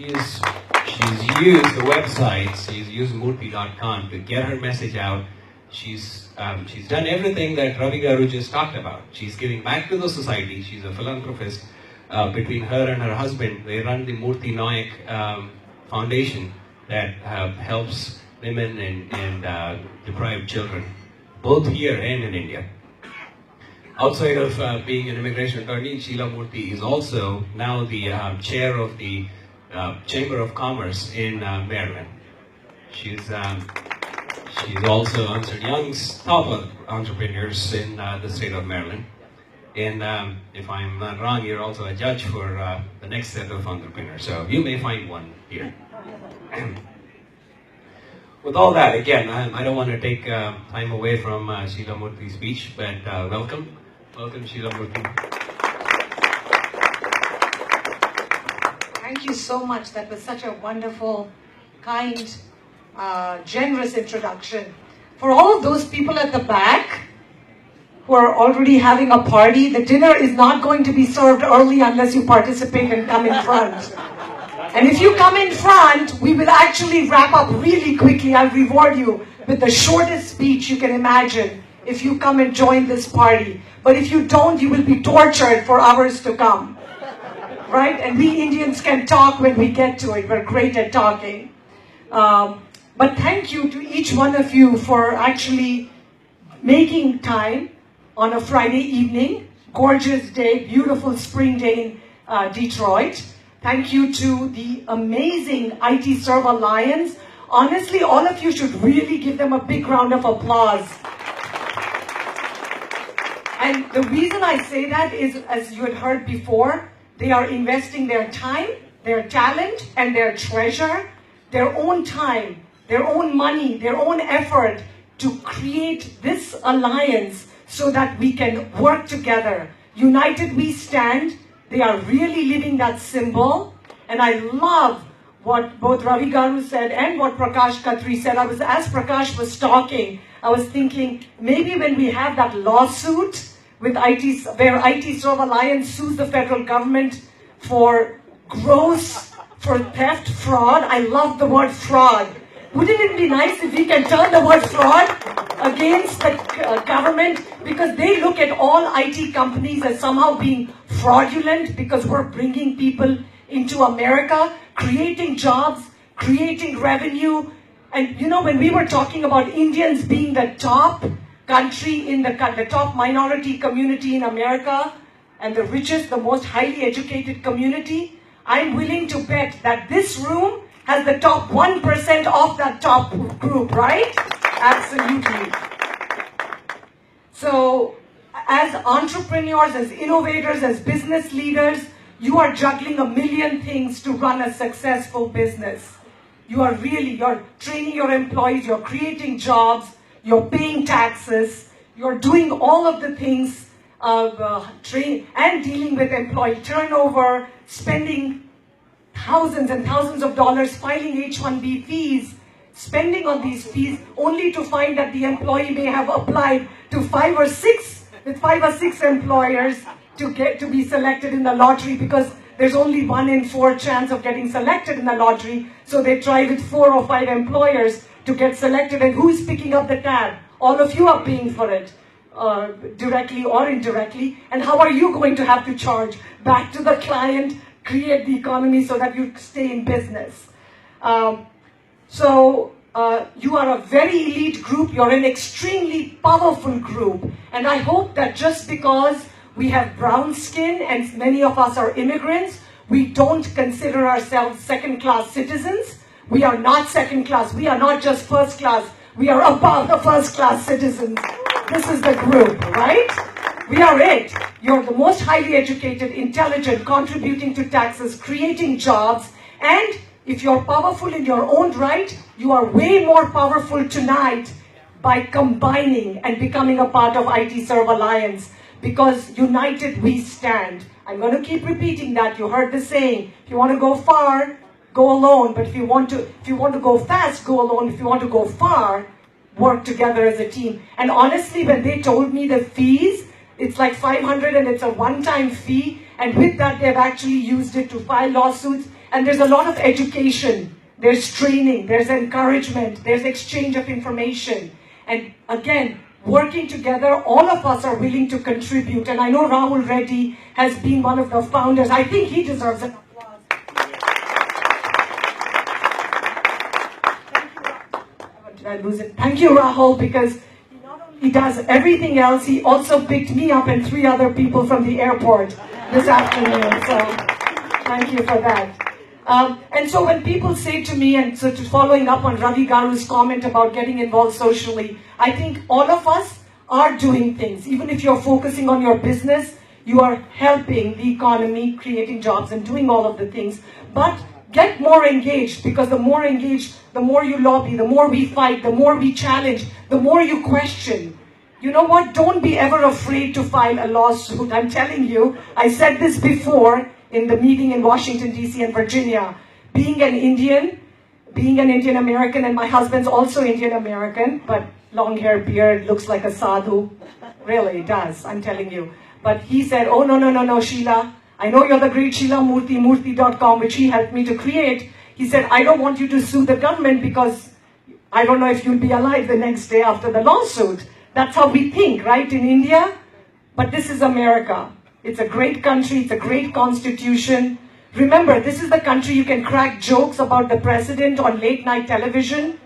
She's, she's used the website, she's used Murthy.com to get her message out. She's done everything that Ravi Garu just talked about. She's giving back to the society. She's a philanthropist. Between her and her husband, they run the Murthy Nayak Foundation that helps women and deprived children, both here and in India. Outside of being an immigration attorney, Sheila Murthy is also now the chair of the Chamber of Commerce in Maryland. She's also Ernst & Young's top entrepreneurs in the state of Maryland. And if I'm not wrong, you're also a judge for the next set of entrepreneurs. So you may find one here. With all that, again, I don't want to take time away from Sheila Murthy's speech, but welcome. Welcome, Sheila Murthy. Thank you so much. That was such a wonderful, kind, generous introduction. For all of those people at the back who are already having a party, the dinner is not going to be served early unless you participate and come in front. And if you come in front, we will actually wrap up really quickly. I'll reward you with the shortest speech you can imagine if you come and join this party. But if you don't, you will be tortured for hours to come. Right? And we Indians can talk when we get to it. We're great at talking. But thank you to each one of you for actually making time on a Friday evening. Gorgeous day, beautiful spring day in Detroit. Thank you to the amazing IT Serve Alliance. Honestly, all of you should really give them a big round of applause. And the reason I say that is, as you had heard before, they are investing their time, their talent, and their treasure, their own time, their own money, their own effort to create this alliance so that we can work together. United we stand. They are really living that symbol. And I love what both Ravi Garu said and what Prakash Khatri said. As Prakash was talking, I was thinking, maybe when we have that lawsuit with where IT Serve Alliance sues the federal government for theft, fraud. I love the word fraud. Wouldn't it be nice if we can turn the word fraud against the government? Because they look at all IT companies as somehow being fraudulent because we're bringing people into America, creating jobs, creating revenue. And you know, when we were talking about Indians being the top country in the top minority community in America and the richest, the most highly educated community, I'm willing to bet that this room has the top 1% of that top group, right? Absolutely. So, as entrepreneurs, as innovators, as business leaders, you are juggling a million things to run a successful business. You're training your employees, you're creating jobs, you're paying taxes, you're doing all of the things of and dealing with employee turnover, spending thousands and thousands of dollars filing H-1B fees, spending on these fees only to find that the employee may have applied to 5 or 6 employers to be selected in the lottery because there's only 1 in 4 chance of getting selected in the lottery. So they try with 4 or 5 employers to get selected. And who's picking up the tab? All of you are paying for it, directly or indirectly. And how are you going to have to charge back to the client, create the economy so that you stay in business? You are a very elite group. You're an extremely powerful group. And I hope that just because we have brown skin and many of us are immigrants, we don't consider ourselves second-class citizens. We are not second class. We are not just first class. We are above the first-class citizens. This is the group, right? We are it. You're the most highly educated, intelligent, contributing to taxes, creating jobs, and if you're powerful in your own right, you are way more powerful tonight by combining and becoming a part of IT Serve Alliance. Because united we stand. I'm going to keep repeating that. You heard the saying. If you want to go far, go alone. But if you want to go fast, go alone. If you want to go far, work together as a team. And honestly, when they told me the fees, it's like $500 and it's a one-time fee. And with that, they've actually used it to file lawsuits And there's a lot of education, there's training, there's encouragement, there's exchange of information. And again, working together, all of us are willing to contribute. And I know Rahul Reddy has been one of the founders. I think he deserves an applause. Did I lose it? Thank you, Rahul, because he not only does everything else, he also picked me up and 3 other people from the airport this afternoon. So thank you for that. And so when people say to me, and so following up on Ravi Garu's comment about getting involved socially, I think all of us are doing things. Even if you're focusing on your business, you are helping the economy, creating jobs and doing all of the things. But get more engaged, because the more engaged, the more you lobby, the more we fight, the more we challenge, the more you question. You know what? Don't be ever afraid to file a lawsuit. I'm telling you, I said this before in the meeting in Washington, D.C. and Virginia. Being an Indian American, and my husband's also Indian American, but long hair, beard, looks like a sadhu. Really does, I'm telling you. But he said, oh, no, Sheila. I know you're the great Sheila Murthy, Murthy.com, which he helped me to create. He said, I don't want you to sue the government because I don't know if you'll be alive the next day after the lawsuit. That's how we think, right, in India? But this is America. It's a great country, it's a great constitution. Remember, this is the country you can crack jokes about the president on late night television,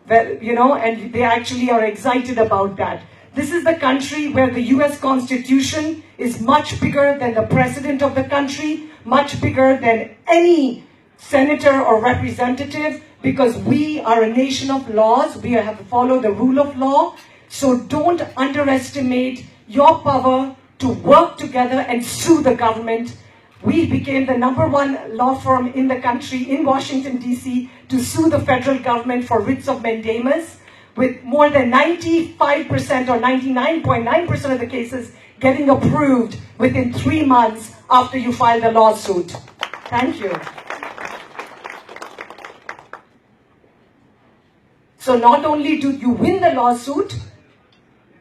and they actually are excited about that. This is the country where the US Constitution is much bigger than the president of the country, much bigger than any senator or representative, because we are a nation of laws. We have to follow the rule of law. So don't underestimate your power to work together and sue the government. We became the #1 law firm in the country, in Washington, D.C., to sue the federal government for writs of mandamus, with more than 95% or 99.9% of the cases getting approved within 3 months after you file the lawsuit. Thank you. So not only do you win the lawsuit,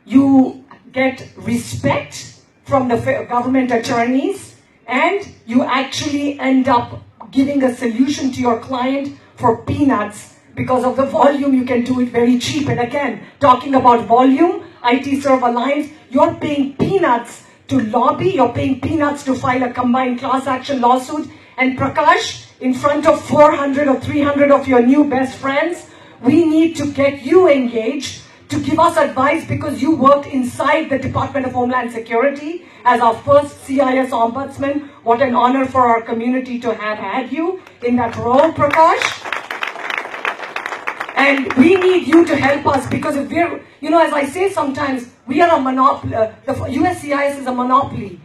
you get respect from the government attorneys, and you actually end up giving a solution to your client for peanuts. Because of the volume, you can do it very cheap. And again, talking about volume, IT Serve Alliance, you're paying peanuts to lobby, you're paying peanuts to file a combined class action lawsuit. And Prakash, in front of 400 or 300 of your new best friends, we need to get you engaged to give us advice, because you worked inside the Department of Homeland Security as our first CIS ombudsman. What an honor for our community to have had you in that role, Prakash. And we need you to help us, because if we're, as I say sometimes, we are a monopoly. The USCIS is a monopoly.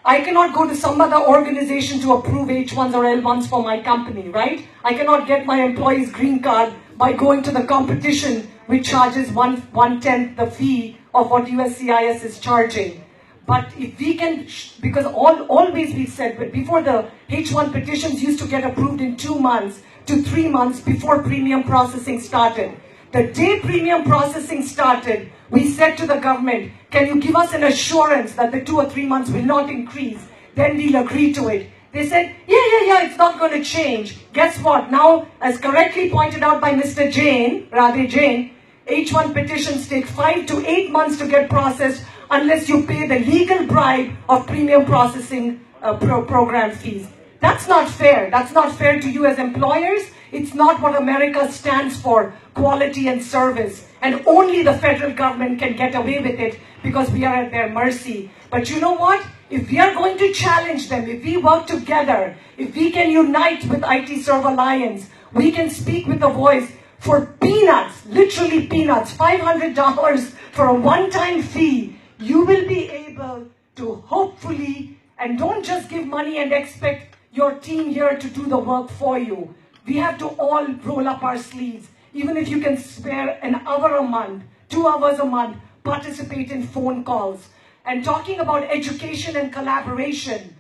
I cannot go to some other organization to approve H1s or L1s for my company, right? I cannot get my employee's green card by going to the competition, which charges 1/10 the fee of what USCIS is charging. But if we can, because always we said, but before the H1 petitions used to get approved in 2 months to 3 months before premium processing started. The day premium processing started, we said to the government, can you give us an assurance that the 2 or 3 months will not increase? Then we'll agree to it. They said, yeah, it's not going to change. Guess what? Now, as correctly pointed out by Mr. Jain, Radhe Jain, H1 petitions take 5 to 8 months to get processed unless you pay the legal bribe of premium processing program fees. That's not fair. That's not fair to you as employers. It's not what America stands for, quality and service. And only the federal government can get away with it, because we are at their mercy. But you know what? If we are going to challenge them, if we work together, if we can unite with IT Serve Alliance, we can speak with a voice for peanuts, literally peanuts, $500 for a one-time fee. You will be able to hopefully, and don't just give money and expect your team here to do the work for you. We have to all roll up our sleeves. Even if you can spare an hour a month, 2 hours a month, participate in phone calls. And talking about education and collaboration,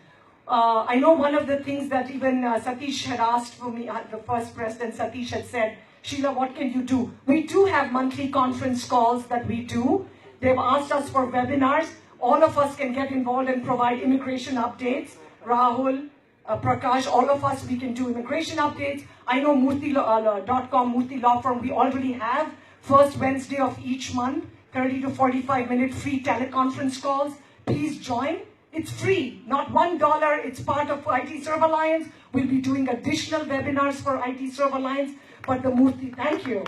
I know one of the things that even Satish had asked for me, the first president, Satish had said, Sheila, what can you do? We do have monthly conference calls that we do. They've asked us for webinars. All of us can get involved and provide immigration updates. Rahul, Prakash, all of us, we can do immigration updates. I know Murthy.com, Murthy Law Firm, we already have first Wednesday of each month, 30 to 45 minute free teleconference calls. Please join. It's free, not $1. It's part of IT Serve Alliance. We'll be doing additional webinars for IT Serve Alliance. But the Murthy, thank you.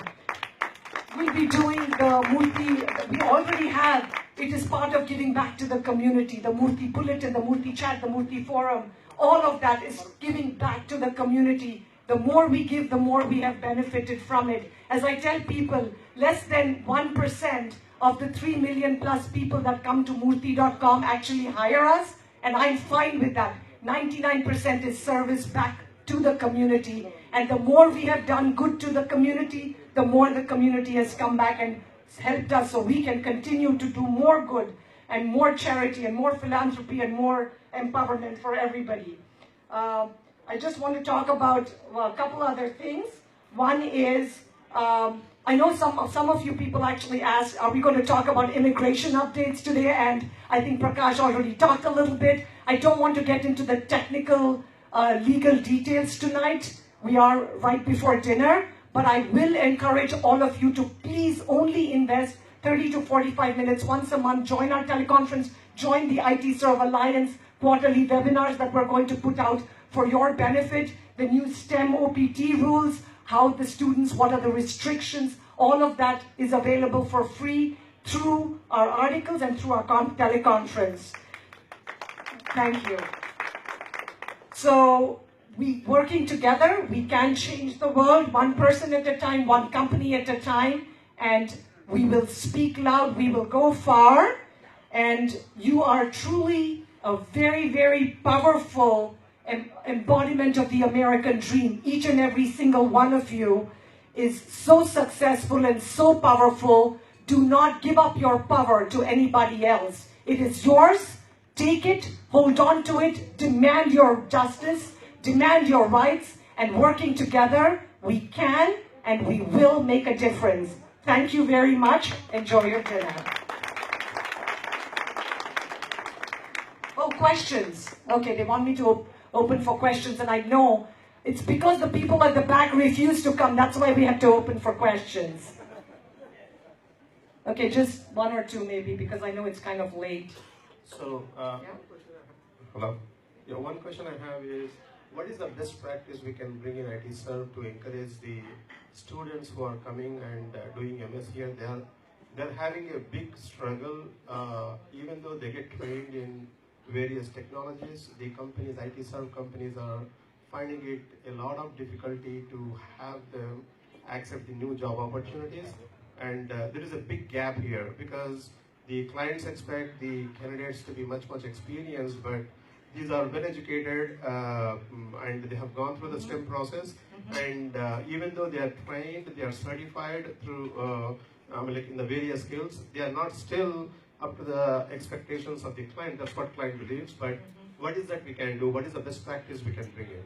We'll be doing the Murthy, we already have, it is part of giving back to the community. The Murthy Bulletin, the Murthy Chat, the Murthy Forum, all of that is giving back to the community. The more we give, the more we have benefited from it. As I tell people, less than 1% of the 3 million plus people that come to Murthy.com actually hire us, and I'm fine with that. 99% is service back to the community. And the more we have done good to the community, the more the community has come back and helped us so we can continue to do more good and more charity and more philanthropy and more empowerment for everybody. I just want to talk about a couple other things. One is, I know some of you people actually asked, are we going to talk about immigration updates today? And I think Prakash already talked a little bit. I don't want to get into the technical legal details tonight. We are right before dinner, but I will encourage all of you to please only invest 30 to 45 minutes once a month. Join our teleconference, join the IT Serve Alliance quarterly webinars that we're going to put out for your benefit. The new STEM OPT rules, how the students, what are the restrictions, all of that is available for free through our articles and through our teleconference. Thank you. So, we working together, we can change the world, one person at a time, one company at a time, and we will speak loud, we will go far, and you are truly a very, very powerful embodiment of the American dream. Each and every single one of you is so successful and so powerful. Do not give up your power to anybody else. It is yours. Take it, hold on to it, demand your justice, demand your rights, and working together, we can and we will make a difference. Thank you very much. Enjoy your dinner. Oh, questions. Okay, they want me to open for questions, and I know it's because the people at the back refuse to come. That's why we have to open for questions. Okay, just one or two maybe, because I know it's kind of late. So, hello. Yeah, one question I have is, what is the best practice we can bring in IT Serve to encourage the students who are coming and doing MS here? They're having a big struggle, even though they get trained in various technologies. The companies, IT Serve companies, are finding it a lot of difficulty to have them accept the new job opportunities. And there is a big gap here because the clients expect the candidates to be much experienced, but these are well educated and they have gone through the STEM process. And even though they are trained, they are certified through like in the various skills, they are not still up to the expectations of the client. That's what client believes. But what is that we can do? What is the best practice we can bring in?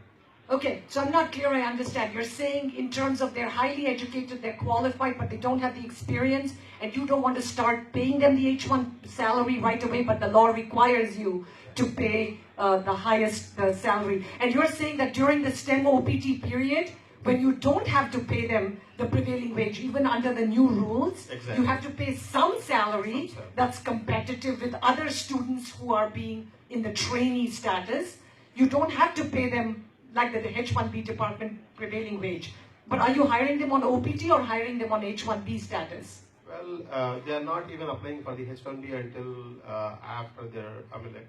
Okay, so I'm not clear, I understand. You're saying in terms of they're highly educated, they're qualified, but they don't have the experience, and you don't want to start paying them the H-1 salary right away, but the law requires you to pay the highest salary. And you're saying that during the STEM OPT period, when you don't have to pay them the prevailing wage, even under the new rules, exactly, you have to pay some salary that's competitive with other students who are being in the trainee status. You don't have to pay them like the H-1B department prevailing wage. But are you hiring them on OPT or hiring them on H-1B status? Well, they are not even applying for the H-1B until after their,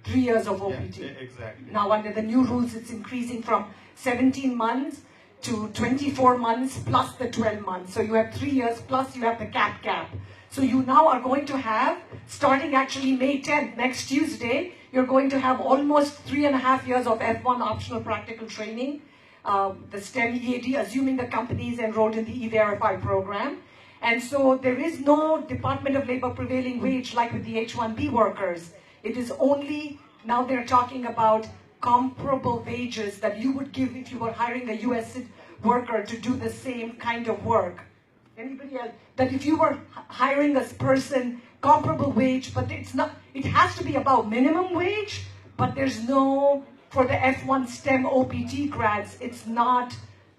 3 years of OPT. Yeah, exactly. Now under the new rules, it's increasing from 17 months to 24 months plus the 12 months. So you have 3 years plus you have the cap. So you now are going to have, starting actually May 10th, next Tuesday, you're going to have almost 3.5 years of F1 optional practical training, the STEM EAD, assuming the company is enrolled in the E-Verify program. And so there is no Department of Labor prevailing wage like with the H-1B workers. It is only, now they're talking about comparable wages that you would give if you were hiring a US worker to do the same kind of work. Anybody else? That if you were hiring a person, comparable wage, but it's not, it has to be about minimum wage, but there's no for the F1 STEM OPT grads, it's not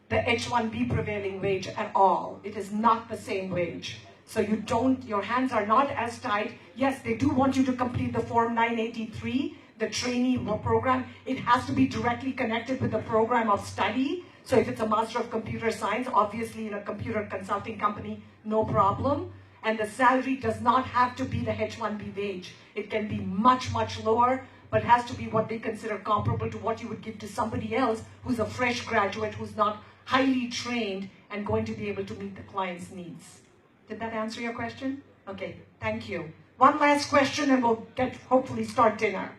the H1B prevailing wage at all. It is not the same wage. So your hands are not as tight. Yes, they do want you to complete the Form 983, the trainee program. It has to be directly connected with the program of study. So if it's a Master of Computer Science, obviously in a computer consulting company, no problem. And the salary does not have to be the H1B wage. It can be much, much lower, but has to be what they consider comparable to what you would give to somebody else who's a fresh graduate, who's not highly trained and going to be able to meet the client's needs. Did that answer your question? Okay, thank you. One last question and we'll hopefully start dinner.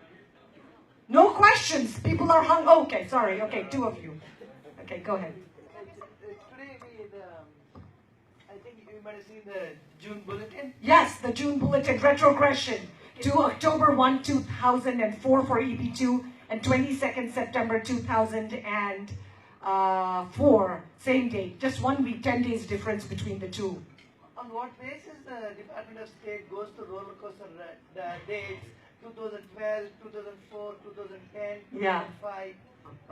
No questions. People are hung. Okay, sorry. Okay, two of you. Okay, go ahead. Today, I think you might have seen the June bulletin. Yes, the June bulletin, retrogression to October 1, 2004 for EB2 and 22nd September 2004, same date. Just 1 week, 10 days difference between the two. On what basis the Department of State goes to roller coaster the dates 2012, 2004, 2010, 2005? Yeah.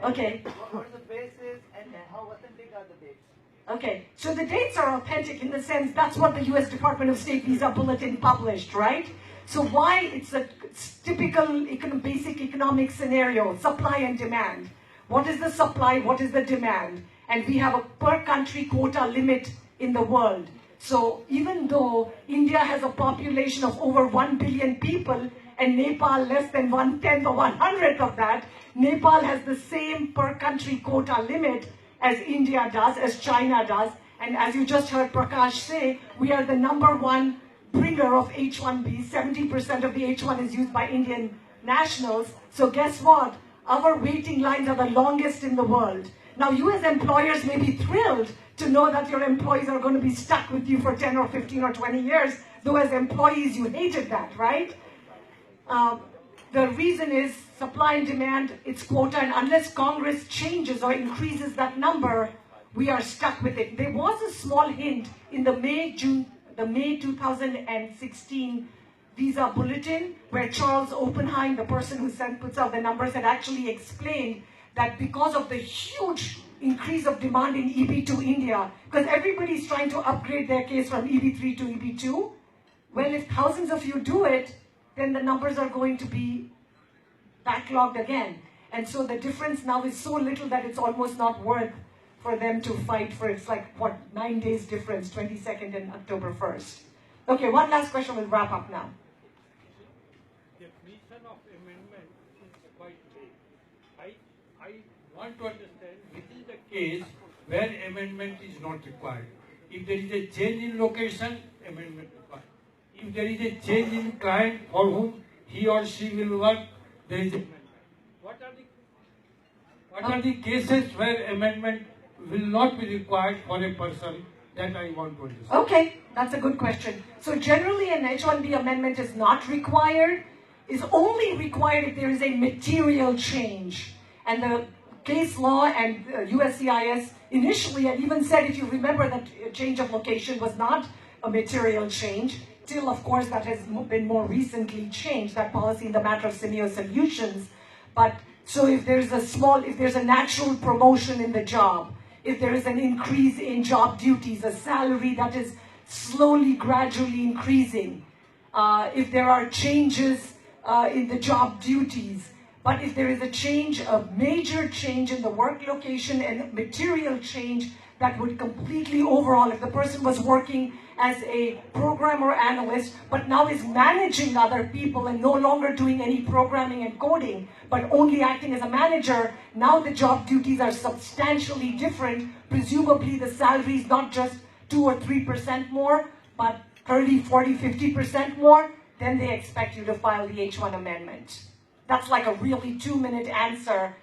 Okay. What is the basis and how authentic are the dates? Okay, so the dates are authentic in the sense that's what the US Department of State Visa Bulletin published, right? So why it's a typical basic economic scenario, supply and demand. What is the supply, what is the demand? And we have a per country quota limit in the world. So even though India has a population of over 1 billion people and Nepal less than 1/10 or 1/100th of that, Nepal has the same per country quota limit as India does, as China does. And as you just heard Prakash say, we are the #1 bringer of H1B. 70% of the H1 is used by Indian nationals. So guess what? Our waiting lines are the longest in the world. Now, you as employers may be thrilled to know that your employees are going to be stuck with you for 10 or 15 or 20 years, though as employees you hated that, right? The reason is supply and demand, it's quota, and unless Congress changes or increases that number, we are stuck with it. There was a small hint in the May 2016 visa bulletin where Charles Oppenheim, the person who puts out the numbers, had actually explained that because of the huge increase of demand in EB2 India, because everybody's trying to upgrade their case from EB3 to EB2, well, if thousands of you do it, then the numbers are going to be backlogged again. And so the difference now is so little that it's almost not worth for them to fight for. It's like, what, 9 days difference, 22nd and October 1st. Okay, one last question, we'll wrap up now. Definition of amendment is quite vague. I want to understand which is the case where amendment is not required. If there is a change in location, amendment required. If there is a change in client for whom he or she will work, there is amendment. What are the cases where amendment will not be required for a person? That I want to understand. Okay, that's a good question. So generally an H1B amendment is not required, is only required if there is a material change. And the case law and USCIS initially had even said, if you remember, that change of location was not a material change, till of course that has been more recently changed, that policy in the matter of Simeo Solutions. But so if there's a natural promotion in the job, if there is an increase in job duties, a salary that is slowly, gradually increasing, if there are changes in the job duties, but if there is a change, a major change in the work location and material change that would completely overhaul, if the person was working as a programmer analyst, but now is managing other people and no longer doing any programming and coding, but only acting as a manager, now the job duties are substantially different. Presumably the salary is not just 2 or 3% more, but 30, 40, 50% more, then they expect you to file the H1 amendment. That's like a really 2-minute answer.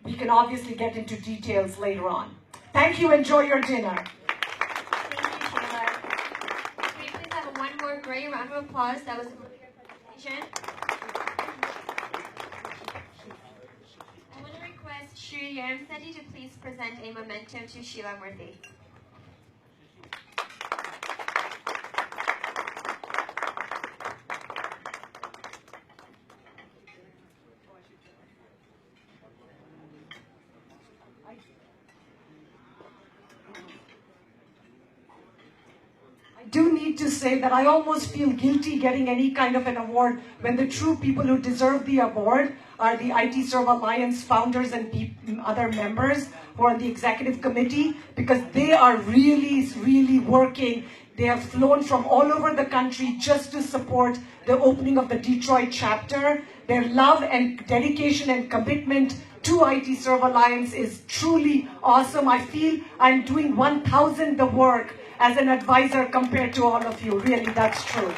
We can obviously get into details later on. Thank you, enjoy your dinner. One more great round of applause. That was a really good presentation. I want to request Shri Yaramseti to please present a memento to Sheila Murthy. do need to say that I almost feel guilty getting any kind of an award when the true people who deserve the award are the IT Serve Alliance founders and other members who are on the executive committee, because they are really working. They have flown from all over the country just to support the opening of the Detroit chapter. Their love and dedication and commitment to IT Serve Alliance is truly awesome. I feel I'm doing 1,000 the work as an advisor compared to all of you. Really, that's true.